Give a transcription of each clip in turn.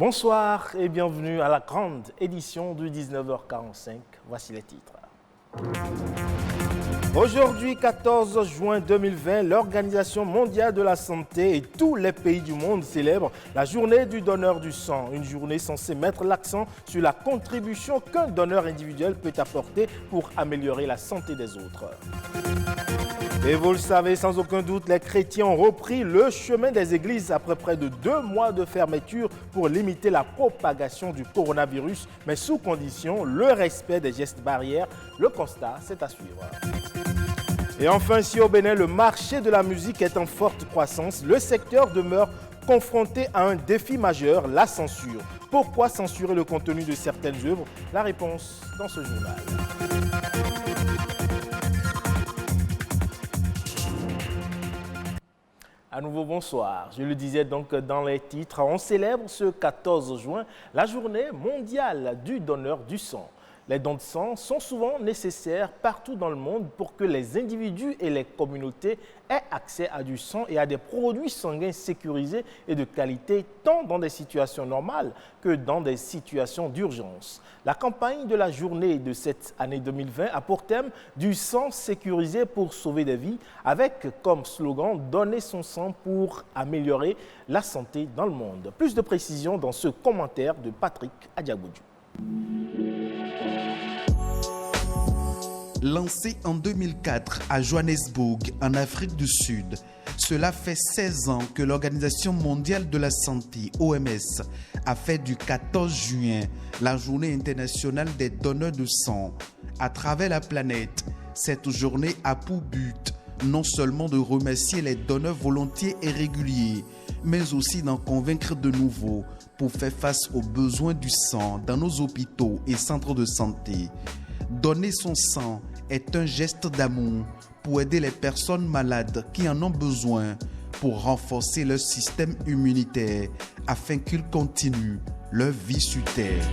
Bonsoir et bienvenue à la grande édition du 19h45. Voici les titres. Aujourd'hui, 14 juin 2020, l'Organisation mondiale de la santé et tous les pays du monde célèbrent la journée du donneur du sang. Une journée censée mettre l'accent sur la contribution qu'un donneur individuel peut apporter pour améliorer la santé des autres. Et vous le savez, sans aucun doute, les chrétiens ont repris le chemin des églises après près de 2 mois de fermeture pour limiter la propagation du coronavirus, mais sous condition, le respect des gestes barrières. Le constat, c'est à suivre. Et enfin, ici au Bénin, le marché de la musique est en forte croissance. Le secteur demeure confronté à un défi majeur, la censure. Pourquoi censurer le contenu de certaines œuvres? La réponse dans ce journal. À nouveau, bonsoir. Je le disais donc dans les titres, on célèbre ce 14 juin la journée mondiale du donneur du sang. Les dons de sang sont souvent nécessaires partout dans le monde pour que les individus et les communautés aient accès à du sang et à des produits sanguins sécurisés et de qualité, tant dans des situations normales que dans des situations d'urgence. La campagne de la journée de cette année 2020 a pour thème « Du sang sécurisé pour sauver des vies » avec comme slogan « Donner son sang pour améliorer la santé dans le monde ». Plus de précisions dans ce commentaire de Patrick Adiagoudjou. Lancé en 2004 à Johannesburg, en Afrique du Sud, cela fait 16 ans que l'Organisation mondiale de la santé, OMS, a fait du 14 juin la journée internationale des donneurs de sang. À travers la planète, cette journée a pour but non seulement de remercier les donneurs volontiers et réguliers, mais aussi d'en convaincre de nouveaux pour faire face aux besoins du sang dans nos hôpitaux et centres de santé. Donner son sang est un geste d'amour pour aider les personnes malades qui en ont besoin pour renforcer leur système immunitaire afin qu'ils continuent leur vie sur Terre.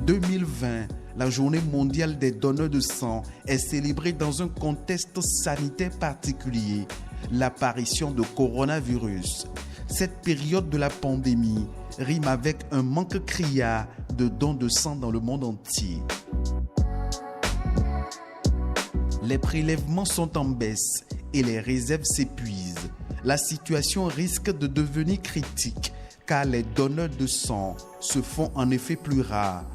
2020, la journée mondiale des donneurs de sang est célébrée dans un contexte sanitaire particulier, l'apparition de coronavirus. Cette période de la pandémie rime avec un manque criard de dons de sang dans le monde entier. Les prélèvements sont en baisse et les réserves s'épuisent. La situation risque de devenir critique car les donneurs de sang se font en effet plus rares.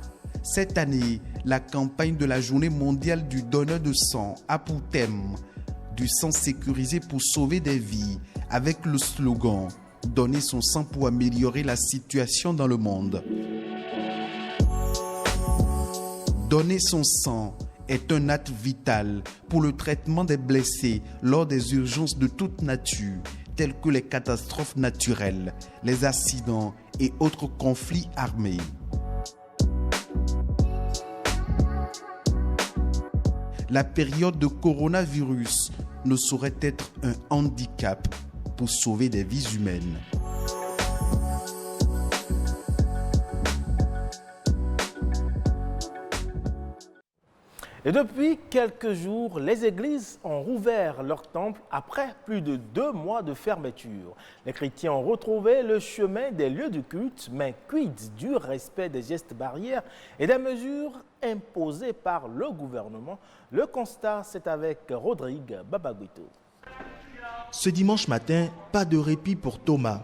Cette année, la campagne de la Journée mondiale du donneur de sang a pour thème « Du sang sécurisé pour sauver des vies » avec le slogan « Donner son sang pour améliorer la situation dans le monde ». Donner son sang est un acte vital pour le traitement des blessés lors des urgences de toute nature, telles que les catastrophes naturelles, les accidents et autres conflits armés. La période de coronavirus ne saurait être un handicap pour sauver des vies humaines. Et depuis quelques jours, les églises ont rouvert leurs temples après plus de 2 mois de fermeture. Les chrétiens ont retrouvé le chemin des lieux de culte, mais quid du respect des gestes barrières et des mesures imposées par le gouvernement? Le constat, c'est avec Rodrigue Babaguito. Ce dimanche matin, pas de répit pour Thomas.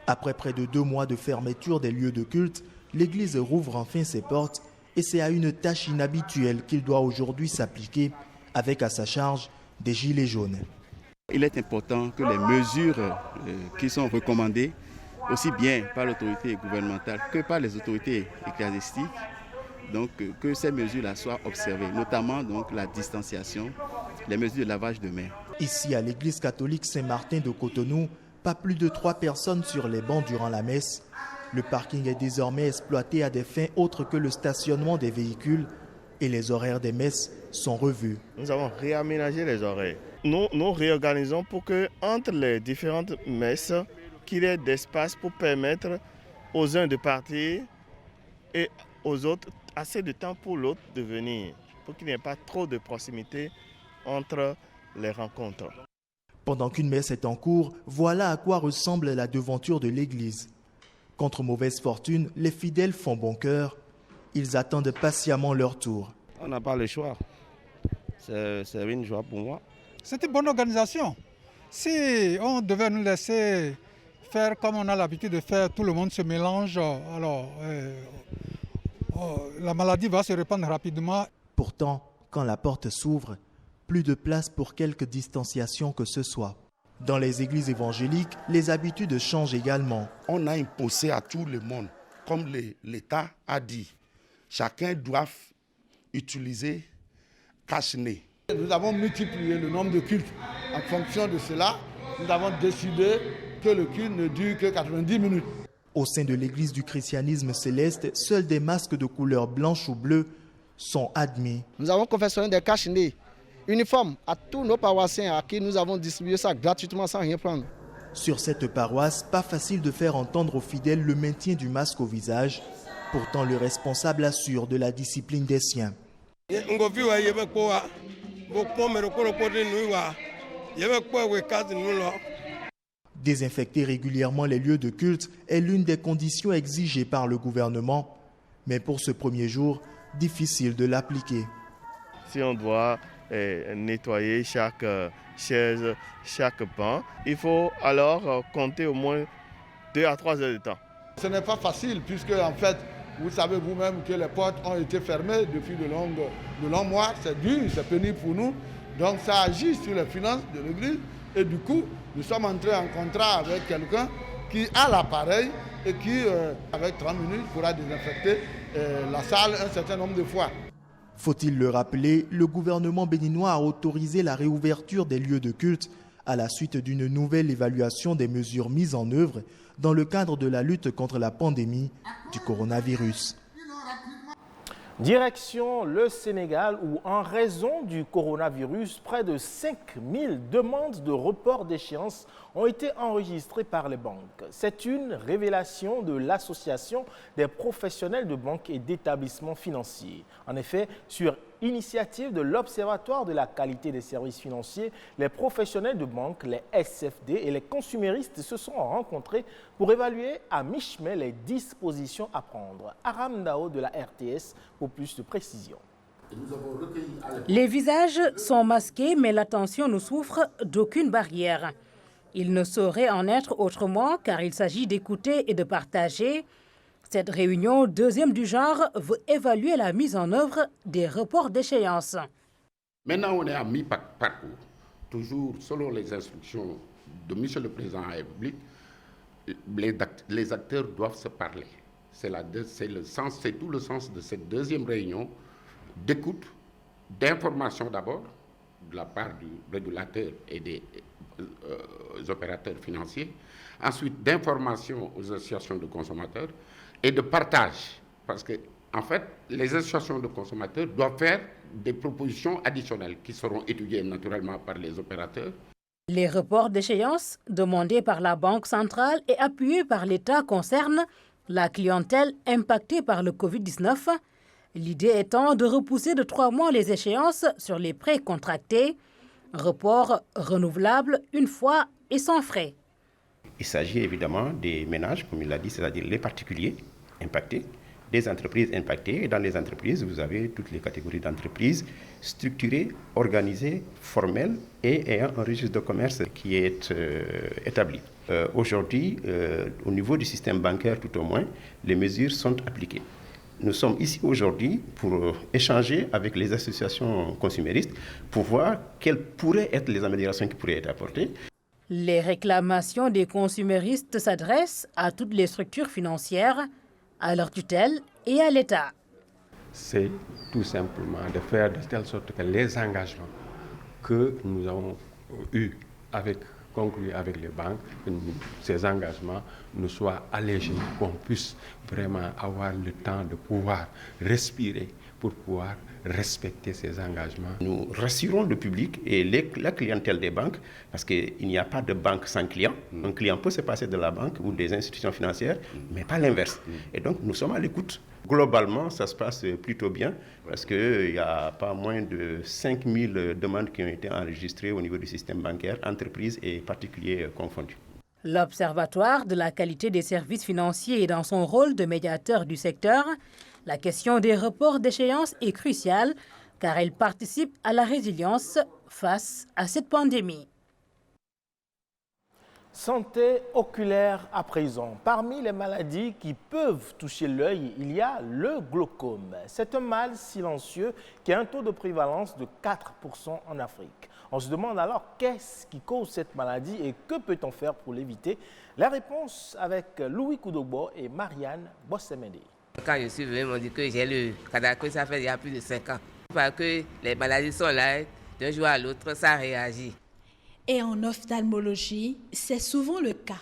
Après près de 2 mois de fermeture des lieux de culte, l'église rouvre enfin ses portes et c'est à une tâche inhabituelle qu'il doit aujourd'hui s'appliquer avec à sa charge des gilets jaunes. Il est important que les mesures qui sont recommandées, aussi bien par l'autorité gouvernementale que par les autorités ecclésiastiques, donc que ces mesures-là soient observées, notamment donc la distanciation, les mesures de lavage de mains. Ici, à l'église catholique Saint-Martin de Cotonou, pas plus de 3 personnes sur les bancs durant la messe. Le parking est désormais exploité à des fins autres que le stationnement des véhicules et les horaires des messes sont revus. Nous avons réaménagé les horaires. Nous réorganisons pour que entre les différentes messes, qu'il y ait d'espace pour permettre aux uns de partir et aux autres assez de temps pour l'autre de venir, pour qu'il n'y ait pas trop de proximité entre les rencontres. Pendant qu'une messe est en cours, voilà à quoi ressemble la devanture de l'église. Contre mauvaise fortune, les fidèles font bon cœur. Ils attendent patiemment leur tour. On n'a pas le choix. C'est une joie pour moi. C'est une bonne organisation. Si on devait nous laisser faire comme on a l'habitude de faire, tout le monde se mélange, alors la maladie va se répandre rapidement. Pourtant, quand la porte s'ouvre, plus de place pour quelque distanciation que ce soit. Dans les églises évangéliques, les habitudes changent également. On a imposé à tout le monde, comme l'État a dit, chacun doit utiliser cache-nez. Nous avons multiplié le nombre de cultes. En fonction de cela, nous avons décidé que le culte ne dure que 90 minutes. Au sein de l'église du christianisme céleste, seuls des masques de couleur blanche ou bleue sont admis. Nous avons confectionné des cache-nez uniformes à tous nos paroissiens à qui nous avons distribué ça gratuitement sans rien prendre. Sur cette paroisse, pas facile de faire entendre aux fidèles le maintien du masque au visage. Pourtant, le responsable assure de la discipline des siens. Désinfecter régulièrement les lieux de culte est l'une des conditions exigées par le gouvernement. Mais pour ce premier jour, difficile de l'appliquer. Si on doit nettoyer chaque chaise, chaque banc, il faut alors compter au moins 2 à 3 heures de temps. Ce n'est pas facile puisque en fait, vous savez vous-même que les portes ont été fermées depuis de longs mois. C'est dur, c'est pénible pour nous. Donc ça agit sur les finances de l'église. Et du coup, nous sommes entrés en contrat avec quelqu'un qui a l'appareil et qui, avec 30 minutes, pourra désinfecter la salle un certain nombre de fois. Faut-il le rappeler, le gouvernement béninois a autorisé la réouverture des lieux de culte à la suite d'une nouvelle évaluation des mesures mises en œuvre dans le cadre de la lutte contre la pandémie du coronavirus. Direction le Sénégal où, en raison du coronavirus, près de 5000 demandes de report d'échéance ont été enregistrées par les banques. C'est une révélation de l'Association des professionnels de banques et d'établissements financiers. En effet, sur initiative de l'Observatoire de la qualité des services financiers, les professionnels de banque, les SFD et les consuméristes se sont rencontrés pour évaluer à mi-chemin les dispositions à prendre. Aram Dao de la RTS pour plus de précision. Les visages sont masqués, mais l'attention ne souffre d'aucune barrière. Il ne saurait en être autrement car il s'agit d'écouter et de partager. Cette réunion, deuxième du genre, veut évaluer la mise en œuvre des reports d'échéance. Maintenant, on est à mi-parcours. Toujours selon les instructions de M. le Président de la République, les acteurs doivent se parler. C'est tout le sens de cette deuxième réunion d'écoute, d'information d'abord, de la part du régulateur et des opérateurs financiers, ensuite d'information aux associations de consommateurs et de partage. Parce que, en fait, les associations de consommateurs doivent faire des propositions additionnelles qui seront étudiées naturellement par les opérateurs. Les reports d'échéance demandés par la Banque centrale et appuyés par l'État concernent la clientèle impactée par le Covid-19. L'idée étant de repousser de 3 mois les échéances sur les prêts contractés. Report renouvelable une fois et sans frais. Il s'agit évidemment des ménages, comme il l'a dit, c'est-à-dire les particuliers impactés, des entreprises impactées. Et dans les entreprises, vous avez toutes les catégories d'entreprises structurées, organisées, formelles et ayant un registre de commerce qui est établi. Aujourd'hui, au niveau du système bancaire tout au moins, les mesures sont appliquées. Nous sommes ici aujourd'hui pour échanger avec les associations consuméristes pour voir quelles pourraient être les améliorations qui pourraient être apportées. Les réclamations des consuméristes s'adressent à toutes les structures financières, à leur tutelle et à l'État. C'est tout simplement de faire de telle sorte que les engagements que nous avons conclus avec les banques, que ces engagements nous soient allégés, qu'on puisse vraiment avoir le temps de pouvoir respirer pour pouvoir respecter ces engagements. Nous rassurons le public et la clientèle des banques parce qu'il n'y a pas de banque sans client. Un client peut se passer de la banque ou des institutions financières, mais pas l'inverse. Et donc nous sommes à l'écoute Globalement, ça se passe plutôt bien parce qu'il y a pas moins de 5000 demandes qui ont été enregistrées au niveau du système bancaire, entreprises et particuliers confondus. L'Observatoire de la qualité des services financiers est dans son rôle de médiateur du secteur. La question des reports d'échéance est cruciale car elle participe à la résilience face à cette pandémie. Santé oculaire à présent. Parmi les maladies qui peuvent toucher l'œil, il y a le glaucome. C'est un mal silencieux qui a un taux de prévalence de 4% en Afrique. On se demande alors qu'est-ce qui cause cette maladie et que peut-on faire pour l'éviter? La réponse avec Louis Koudogbo et Marianne Bossemende. Quand je suis venu, ils m'ont dit que j'ai le cataract, ça fait il y a plus de 5 ans. Parce que les maladies sont là, d'un jour à l'autre, ça réagit. Et en ophtalmologie, c'est souvent le cas.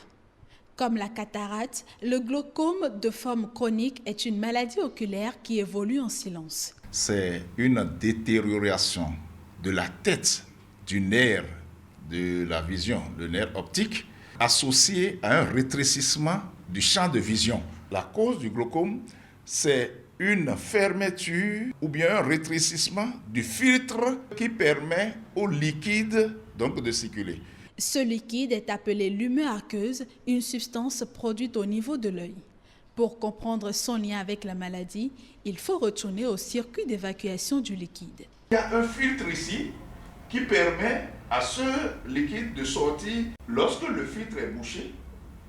Comme la cataracte, le glaucome de forme chronique est une maladie oculaire qui évolue en silence. C'est une détérioration de la tête du nerf de la vision, le nerf optique, associé à un rétrécissement du champ de vision. La cause du glaucome, c'est une fermeture ou bien un rétrécissement du filtre qui permet au liquide donc de circuler. Ce liquide est appelé l'humeur aqueuse, une substance produite au niveau de l'œil. Pour comprendre son lien avec la maladie, il faut retourner au circuit d'évacuation du liquide. Il y a un filtre ici qui permet à ce liquide de sortir. Lorsque le filtre est bouché,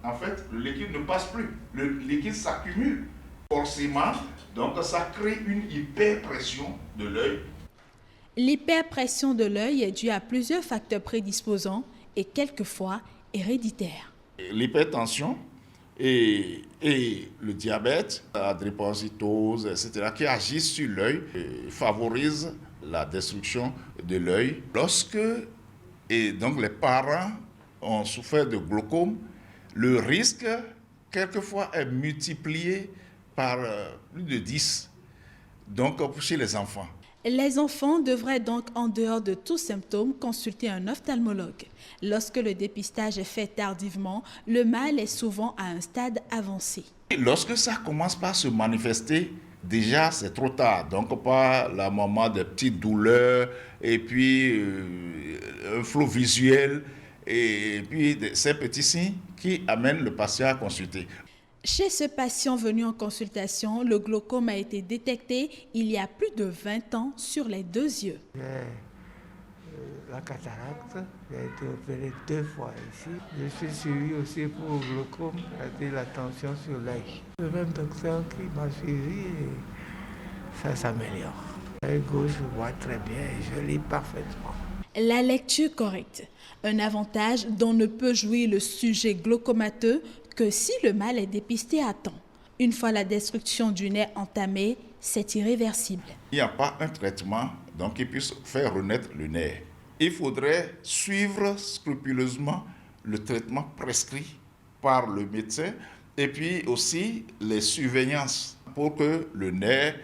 en fait, le liquide ne passe plus. Le liquide s'accumule forcément, donc ça crée une hyperpression de l'œil. L'hyperpression de l'œil est due à plusieurs facteurs prédisposants et quelquefois héréditaires. L'hypertension et le diabète, la drépanocytose, etc., qui agissent sur l'œil, favorisent la destruction de l'œil. Lorsque donc les parents ont souffert de glaucome, le risque, quelquefois, est multiplié par plus de 10, donc chez les enfants. Les enfants devraient donc, en dehors de tout symptôme, consulter un ophtalmologue. Lorsque le dépistage est fait tardivement, le mal est souvent à un stade avancé. Lorsque ça commence par se manifester, déjà c'est trop tard. Donc par la moment des petites douleurs et puis un flot visuel et puis ces petits signes qui amènent le patient à consulter. Chez ce patient venu en consultation, le glaucome a été détecté il y a plus de 20 ans sur les 2 yeux. La cataracte, j'ai été opéré 2 fois ici. Je suis suivi aussi pour le glaucome, c'est-à-dire la tension sur l'œil. Le même docteur qui m'a suivi et ça s'améliore. L'œil gauche, je vois très bien et je lis parfaitement. La lecture correcte, un avantage dont ne peut jouir le sujet glaucomateux que si le mal est dépisté à temps. Une fois la destruction du nerf entamée, c'est irréversible. Il n'y a pas un traitement donc, qui puisse faire renaître le nerf. Il faudrait suivre scrupuleusement le traitement prescrit par le médecin et puis aussi les surveillances pour que le nerf,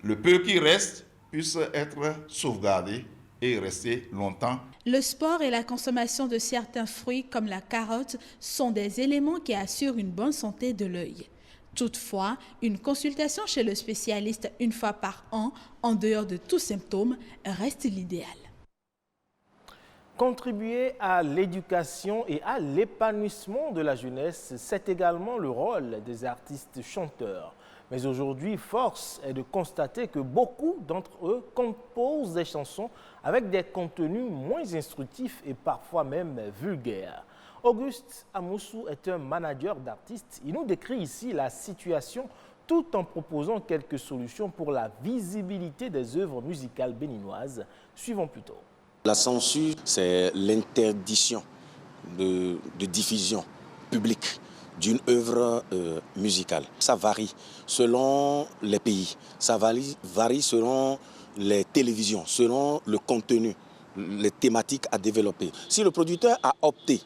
le peu qui reste, puisse être sauvegardé et rester longtemps. Le sport et la consommation de certains fruits comme la carotte sont des éléments qui assurent une bonne santé de l'œil. Toutefois, une consultation chez le spécialiste une fois par an, en dehors de tout symptôme, reste l'idéal. Contribuer à l'éducation et à l'épanouissement de la jeunesse, c'est également le rôle des artistes chanteurs. Mais aujourd'hui, force est de constater que beaucoup d'entre eux composent des chansons avec des contenus moins instructifs et parfois même vulgaires. Auguste Amoussou est un manager d'artistes. Il nous décrit ici la situation tout en proposant quelques solutions pour la visibilité des œuvres musicales béninoises. Suivons plutôt. La censure, c'est l'interdiction de diffusion publique d'une œuvre musicale. Ça varie selon les pays, ça varie selon les télévisions, selon le contenu, les thématiques à développer. Si le producteur a opté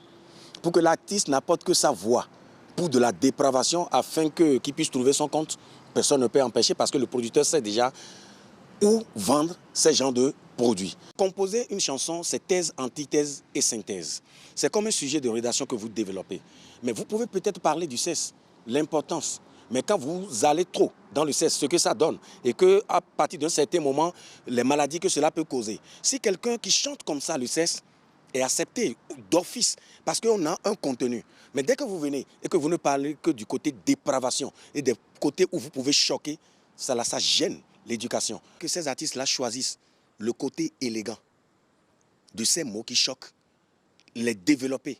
pour que l'artiste n'apporte que sa voix pour de la dépravation afin qu'il puisse trouver son compte, personne ne peut empêcher parce que le producteur sait déjà où vendre ces genres de produits. Composer une chanson, c'est thèse, antithèse et synthèse. C'est comme un sujet de rédaction que vous développez. Mais vous pouvez peut-être parler du cesse, l'importance, Mais quand vous allez trop dans le sexe, ce que ça donne, et qu'à partir d'un certain moment, les maladies que cela peut causer. Si quelqu'un qui chante comme ça le sexe est accepté d'office, parce qu'on a un contenu. Mais dès que vous venez et que vous ne parlez que du côté dépravation et des côtés où vous pouvez choquer, ça gêne l'éducation. Que ces artistes-là choisissent le côté élégant de ces mots qui choquent, les développer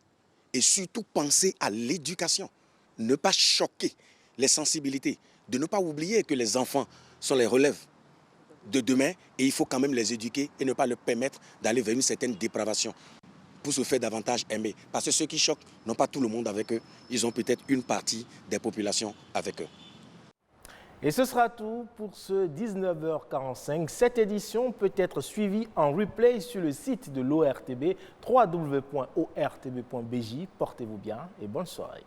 et surtout penser à l'éducation. Ne pas choquer les sensibilités, de ne pas oublier que les enfants sont les relèves de demain et il faut quand même les éduquer et ne pas leur permettre d'aller vers une certaine dépravation pour se faire davantage aimer. Parce que ceux qui choquent n'ont pas tout le monde avec eux, ils ont peut-être une partie des populations avec eux. Et ce sera tout pour ce 19h45. Cette édition peut être suivie en replay sur le site de l'ORTB, www.ortb.bj. Portez-vous bien et bonne soirée.